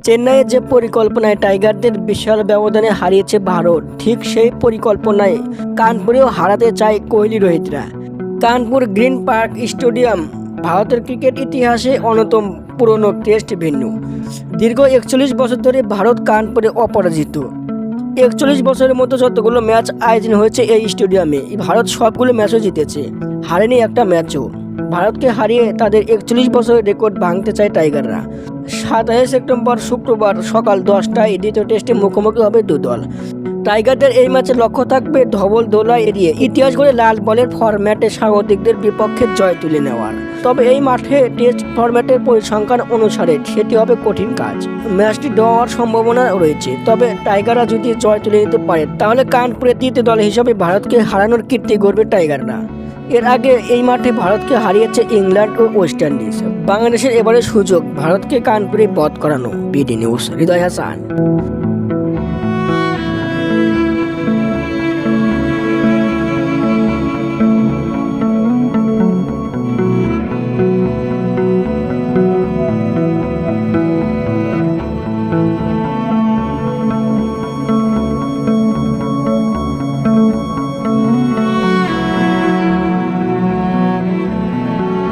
চেন্নাইয়ে যে পরিকল্পনায় টাইগারদের বিশাল ব্যবধানে হারিয়েছে ভারত, ঠিক সেই পরিকল্পনায় কানপুরেও হারাতে চায় কোহলি রোহিতরা। কানপুর গ্রিন পার্ক স্টেডিয়াম ভারতের ক্রিকেট ইতিহাসে অন্যতম পুরনো টেস্ট ভেন্যু। দীর্ঘ 41 বছর ধরে ভারত কানপুরে অপরাজিত। 41 বছরের মতো যতগুলো ম্যাচ আয়োজন হয়েছে এই স্টেডিয়ামে, ভারত সবগুলো ম্যাচও জিতেছে, হারেনি একটা ম্যাচও। ভারতকে হারিয়ে তাদের 41 বছরের রেকর্ড ভাঙতে চায় টাইগাররা। 27 সেপ্টেম্বর শুক্রবার সকাল 10টায় দ্বিতীয় টেস্টে মুখোমুখি হবে দু দল। টাইগারদের এই ম্যাচে লক্ষ্য থাকবে ধবল দোলা এড়িয়ে ইতিহাস গড়ে লাল বলের ফরম্যাটে স্বাগতিকদের বিপক্ষে জয় তুলে নেওয়ার। তবে এই মাঠে টেস্ট ফরম্যাটের পরিসংখ্যান অনুসারে সেটি হবে কঠিন কাজ। ম্যাচটি ড্র হওয়ার সম্ভাবনা রয়েছে, তবে টাইগাররা যদি জয় তুলে নিতে পারে তাহলে কানপুরে তৃতীয় দল হিসাবে ভারতকে হারানোর কীর্তি গড়বে টাইগাররা। এর আগে এই মাঠে ভারতকে হারিয়েছে ইংল্যান্ড ও ওয়েস্ট ইন্ডিজ। বাংলাদেশের এবারে সুযোগ ভারতকে কানপুরে বধ করানো। বিডি নিউজ, হৃদয় হাসান।